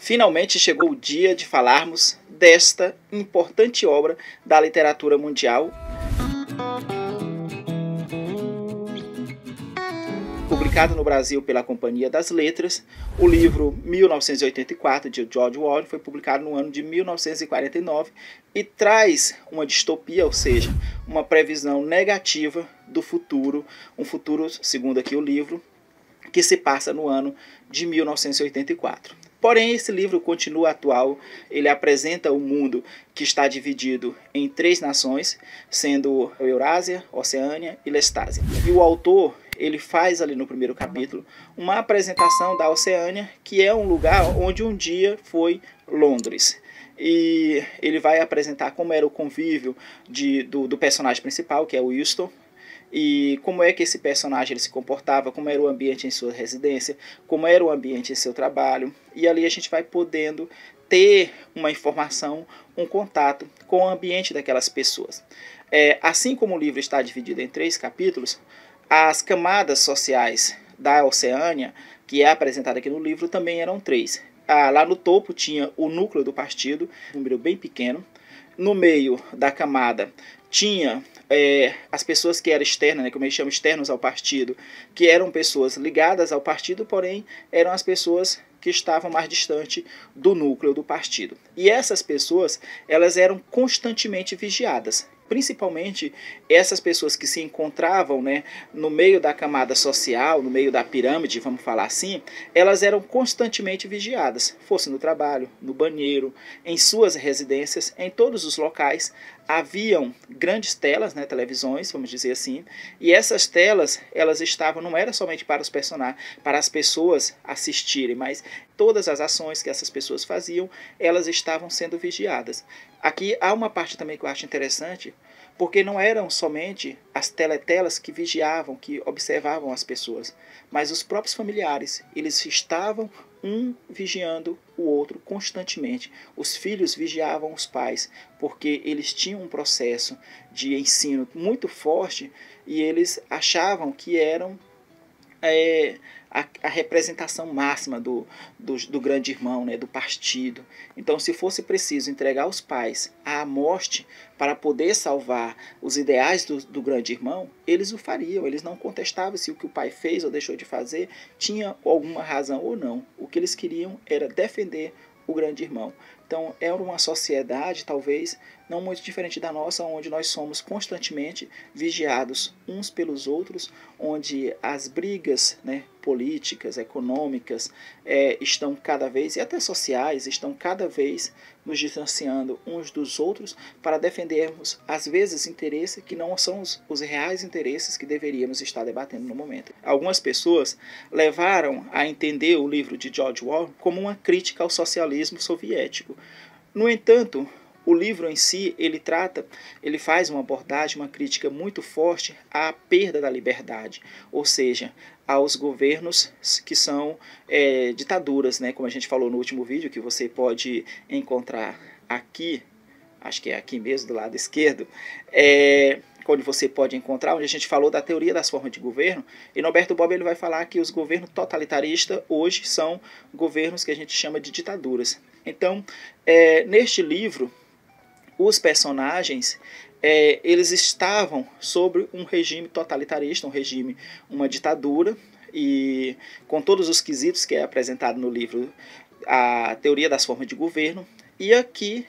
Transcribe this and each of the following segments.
Finalmente chegou o dia de falarmos desta importante obra da literatura mundial, publicado no Brasil pela Companhia das Letras. O livro 1984, de George Orwell, foi publicado no ano de 1949 e traz uma distopia, ou seja, uma previsão negativa do futuro, um futuro, segundo aqui o livro, que se passa no ano de 1984. Porém, esse livro continua atual. Ele apresenta o mundo que está dividido em 3 nações, sendo Eurásia, Oceânia e Lestásia. E o autor, ele faz ali no primeiro capítulo uma apresentação da Oceânia, que é um lugar onde um dia foi Londres. E ele vai apresentar como era o convívio do personagem principal, que é o Winston, e como é que esse personagem ele se comportava, como era o ambiente em sua residência, como era o ambiente em seu trabalho. E ali a gente vai podendo ter uma informação, um contato com o ambiente daquelas pessoas. Assim como o livro está dividido em 3 capítulos, as camadas sociais da Oceânia, que é apresentada aqui no livro, também eram 3. Lá no topo tinha o núcleo do partido, um número bem pequeno. No meio da camada tinha as pessoas que eram externas, como eles chamam, externos ao partido, que eram pessoas ligadas ao partido, porém eram as pessoas que estavam mais distante do núcleo do partido. E essas pessoas, elas eram constantemente vigiadas. Principalmente essas pessoas que se encontravam, no meio da camada social, no meio da pirâmide, vamos falar assim, elas eram constantemente vigiadas, fosse no trabalho, no banheiro, em suas residências, em todos os locais. Haviam grandes telas, televisões, vamos dizer assim, e essas telas, elas estavam, não era somente para os personagens, para as pessoas assistirem, mas todas as ações que essas pessoas faziam, elas estavam sendo vigiadas. Aqui há uma parte também que eu acho interessante, porque não eram somente as teletelas que vigiavam, que observavam as pessoas, mas os próprios familiares, eles estavam um vigiando o outro constantemente. Os filhos vigiavam os pais, porque eles tinham um processo de ensino muito forte e eles achavam que eram a representação máxima do grande irmão, do partido. Então, se fosse preciso entregar os pais à morte para poder salvar os ideais do grande irmão, eles o fariam, eles não contestavam se o que o pai fez ou deixou de fazer tinha alguma razão ou não. O que eles queriam era defender o grande irmão. Então, era uma sociedade, talvez, não muito diferente da nossa, onde nós somos constantemente vigiados uns pelos outros, onde as brigas políticas, econômicas, estão cada vez, e até sociais, estão cada vez nos distanciando uns dos outros para defendermos, às vezes, interesses que não são os reais interesses que deveríamos estar debatendo no momento. Algumas pessoas levaram a entender o livro de George Orwell como uma crítica ao socialismo soviético. No entanto, o livro em si, ele faz uma abordagem, uma crítica muito forte à perda da liberdade, ou seja, aos governos que são ditaduras, como a gente falou no último vídeo, que você pode encontrar aqui, acho que é aqui mesmo do lado esquerdo, onde você pode encontrar, onde a gente falou da teoria das formas de governo, e Norberto Bobbio ele vai falar que os governos totalitaristas hoje são governos que a gente chama de ditaduras. Então, neste livro, os personagens, eles estavam sobre um regime totalitarista, uma ditadura, e com todos os quesitos que é apresentado no livro, a teoria das formas de governo. E aqui,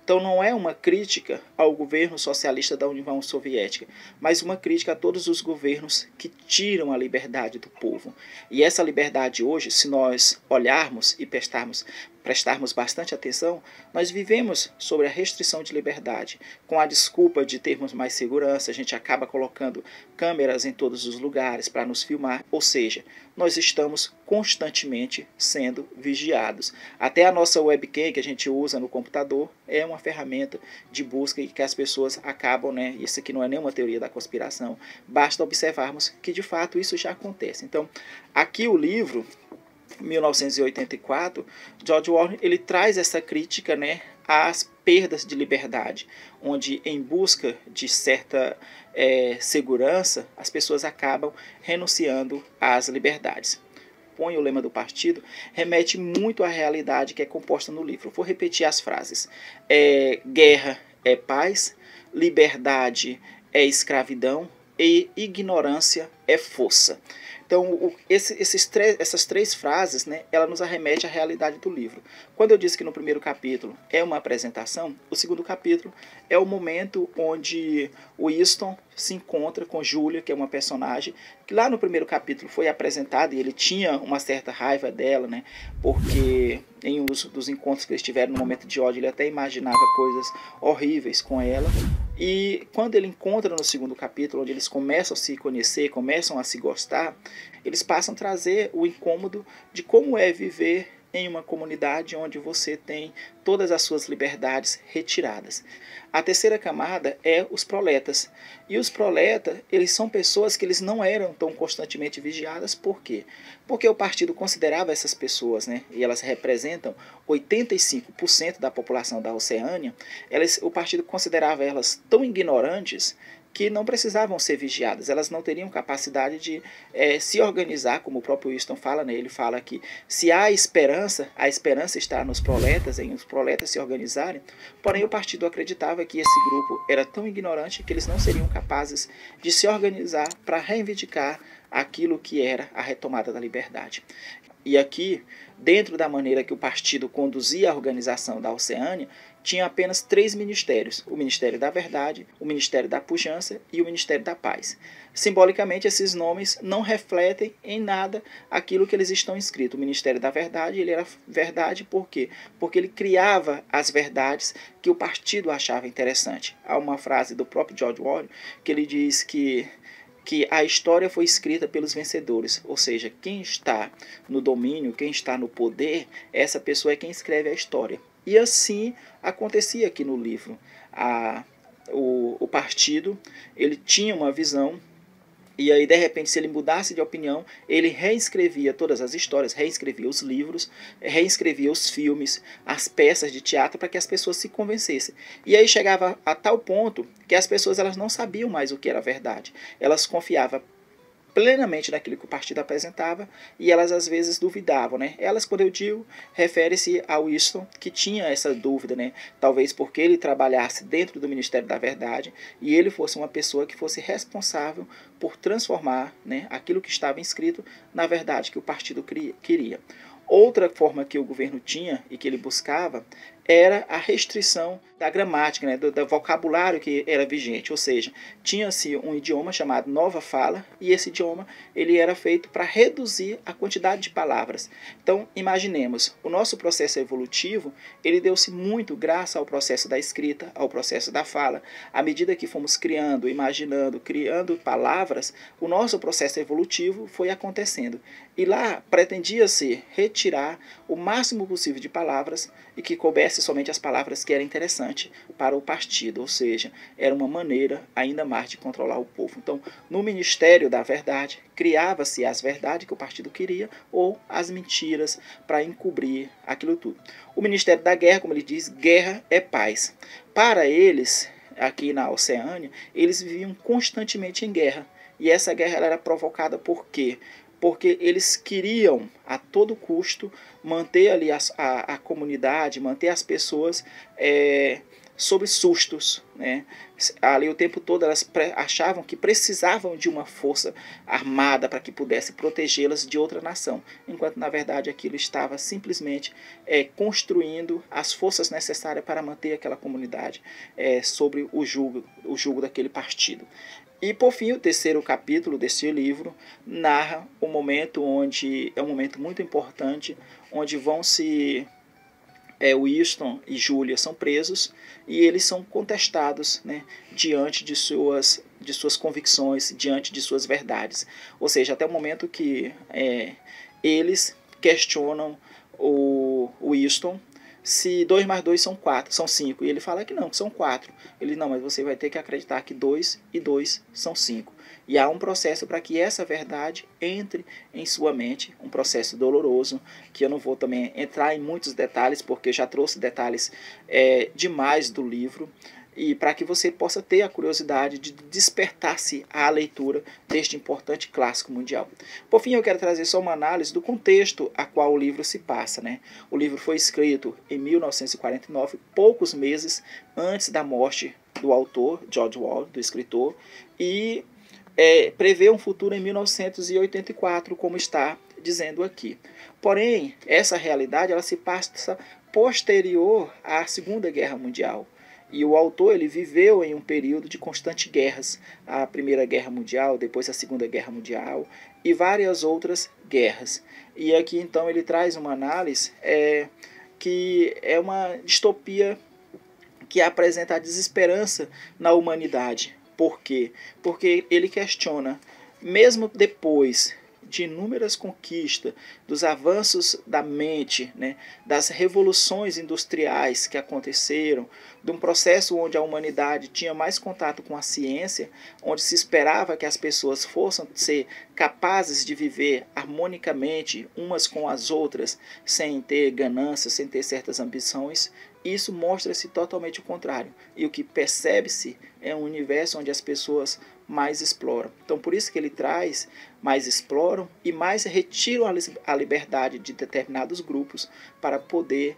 então não é uma crítica ao governo socialista da União Soviética, mas uma crítica a todos os governos que tiram a liberdade do povo. E essa liberdade hoje, se nós olharmos e prestarmos bastante atenção, nós vivemos sobre a restrição de liberdade. Com a desculpa de termos mais segurança, a gente acaba colocando câmeras em todos os lugares para nos filmar, ou seja, nós estamos constantemente sendo vigiados. Até a nossa webcam que a gente usa no computador é uma ferramenta de busca e que as pessoas acabam, isso aqui não é nenhuma teoria da conspiração, basta observarmos que de fato isso já acontece. Então, aqui o livro 1984, George Orwell, ele traz essa crítica, às perdas de liberdade, onde em busca de certa segurança, as pessoas acabam renunciando às liberdades. compõe o lema do partido remete muito à realidade que é composta no livro. Vou repetir as frases. Guerra é paz, liberdade é escravidão e ignorância é força. Então, essas três frases, né, ela nos arremete à realidade do livro. Quando eu disse que no primeiro capítulo é uma apresentação, o segundo capítulo é o momento onde o Easton se encontra com Julia, que é uma personagem que lá no primeiro capítulo foi apresentada e ele tinha uma certa raiva dela, né, porque em um dos encontros que eles tiveram no momento de ódio, ele até imaginava coisas horríveis com ela. E quando ele encontra no segundo capítulo, onde eles começam a se conhecer, começam a se gostar, eles passam a trazer o incômodo de como é viver em uma comunidade onde você tem todas as suas liberdades retiradas. A terceira camada é os proletas. E os proletas, eles são pessoas que eles não eram tão constantemente vigiadas. Por quê? Porque o partido considerava essas pessoas, né, e elas representam 85% da população da Oceânia, o partido considerava elas tão ignorantes que não precisavam ser vigiadas, elas não teriam capacidade de se organizar, como o próprio Winston fala, né? Ele fala que se há esperança, a esperança está nos proletas, em os proletas se organizarem, porém o partido acreditava que esse grupo era tão ignorante que eles não seriam capazes de se organizar para reivindicar aquilo que era a retomada da liberdade. E aqui, dentro da maneira que o partido conduzia a organização da Oceânia, tinha apenas 3 ministérios: o Ministério da Verdade, o Ministério da Pujança e o Ministério da Paz. Simbolicamente, esses nomes não refletem em nada aquilo que eles estão escritos. O Ministério da Verdade, ele era verdade por quê? Porque ele criava as verdades que o partido achava interessante. Há uma frase do próprio George Orwell que ele diz que a história foi escrita pelos vencedores, ou seja, quem está no domínio, quem está no poder, essa pessoa é quem escreve a história. E assim acontecia aqui no livro. O partido, ele tinha uma visão, e aí de repente, se ele mudasse de opinião, ele reescrevia todas as histórias, reescrevia os livros, reescrevia os filmes, as peças de teatro para que as pessoas se convencessem. E aí chegava a tal ponto que as pessoas elas não sabiam mais o que era verdade. Elas confiavam plenamente naquilo que o partido apresentava e elas às vezes duvidavam, né? Elas, quando eu digo, refere-se ao Winston, que tinha essa dúvida, né? Talvez porque ele trabalhasse dentro do Ministério da Verdade e ele fosse uma pessoa que fosse responsável por transformar, né, aquilo que estava inscrito na verdade que o partido queria. Outra forma que o governo tinha e que ele buscava era a restrição da gramática, né, do vocabulário que era vigente, ou seja, tinha-se um idioma chamado Nova Fala e esse idioma ele era feito para reduzir a quantidade de palavras. Então, imaginemos, o nosso processo evolutivo, ele deu-se muito graças ao processo da escrita, ao processo da fala. À medida que fomos criando, imaginando, criando palavras, o nosso processo evolutivo foi acontecendo. E lá pretendia-se retirar o máximo possível de palavras e que coubesse somente as palavras que eram interessantes para o partido, ou seja, era uma maneira ainda mais de controlar o povo. Então, no Ministério da Verdade, criava-se as verdades que o partido queria ou as mentiras para encobrir aquilo tudo. O Ministério da Guerra, como ele diz, guerra é paz. Para eles, aqui na Oceânia, eles viviam constantemente em guerra. E essa guerra ela era provocada por quê? Porque eles queriam a todo custo manter ali a comunidade, manter as pessoas sob sustos, né? Ali o tempo todo elas achavam que precisavam de uma força armada para que pudesse protegê-las de outra nação, enquanto na verdade aquilo estava simplesmente construindo as forças necessárias para manter aquela comunidade sobre o jugo daquele partido. E por fim, o terceiro capítulo deste livro narra um momento onde é um momento muito importante, onde Winston e Julia são presos e eles são contestados, né, diante de suas convicções, diante de suas verdades. Ou seja, até o momento que eles questionam o Winston se 2 mais 2 são 5. E ele fala que não, que são 4. Ele, não, mas você vai ter que acreditar que 2 e 2 são 5. E há um processo para que essa verdade entre em sua mente, um processo doloroso, que eu não vou também entrar em muitos detalhes, porque eu já trouxe detalhes demais do livro. e para que você possa ter a curiosidade de despertar-se à leitura deste importante clássico mundial. Por fim, eu quero trazer só uma análise do contexto a qual o livro se passa, né? O livro foi escrito em 1949, poucos meses antes da morte do autor, George Orwell, do escritor, e prevê um futuro em 1984, como está dizendo aqui. Porém, essa realidade ela se passa posterior à Segunda Guerra Mundial. E o autor ele viveu em um período de constantes guerras, a Primeira Guerra Mundial, depois a Segunda Guerra Mundial e várias outras guerras. E aqui então ele traz uma análise que é uma distopia que apresenta a desesperança na humanidade. Por quê? Porque ele questiona, mesmo depois de inúmeras conquistas, dos avanços da mente, né, das revoluções industriais que aconteceram, de um processo onde a humanidade tinha mais contato com a ciência, onde se esperava que as pessoas fossem ser capazes de viver harmonicamente umas com as outras, sem ter ganância, sem ter certas ambições, isso mostra-se totalmente o contrário. E o que percebe-se é um universo onde as pessoas mais exploram. Então, por isso que ele traz, mais exploram e mais retiram a liberdade de determinados grupos para poder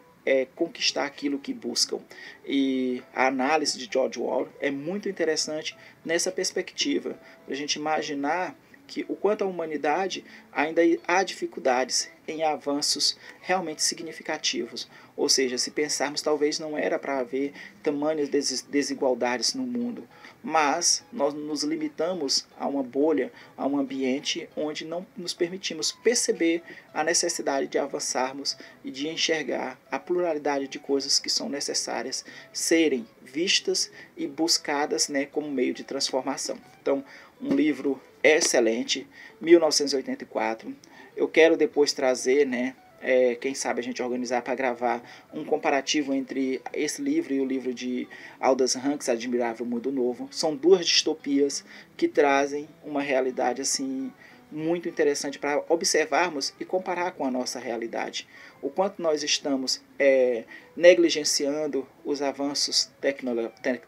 conquistar aquilo que buscam. E a análise de George Orwell é muito interessante nessa perspectiva, para a gente imaginar que o quanto a humanidade ainda há dificuldades em avanços realmente significativos. Ou seja, se pensarmos, talvez não era para haver tamanhas desigualdades no mundo, mas nós nos limitamos a uma bolha, a um ambiente onde não nos permitimos perceber a necessidade de avançarmos e de enxergar a pluralidade de coisas que são necessárias serem vistas e buscadas, né, como meio de transformação. Então, um livro excelente, 1984. Eu quero depois trazer, né, quem sabe a gente organizar para gravar um comparativo entre esse livro e o livro de Aldous Huxley, Admirável Mundo Novo. São duas distopias que trazem uma realidade assim muito interessante para observarmos e comparar com a nossa realidade. O quanto nós estamos negligenciando os avanços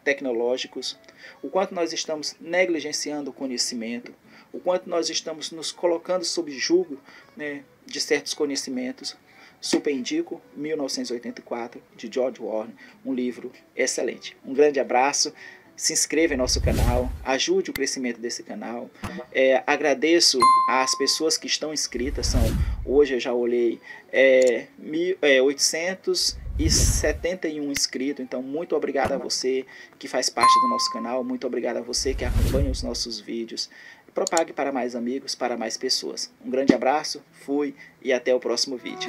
tecnológicos, o quanto nós estamos negligenciando o conhecimento, o quanto nós estamos nos colocando sob julgo, né, de certos conhecimentos. Super indico 1984, de George Orwell, um livro excelente. Um grande abraço, se inscreva em nosso canal, ajude o crescimento desse canal. Agradeço às pessoas que estão inscritas, hoje eu já olhei 871 inscritos, então muito obrigado a você que faz parte do nosso canal, muito obrigado a você que acompanha os nossos vídeos. Propague para mais amigos, para mais pessoas. Um grande abraço, fui e até o próximo vídeo.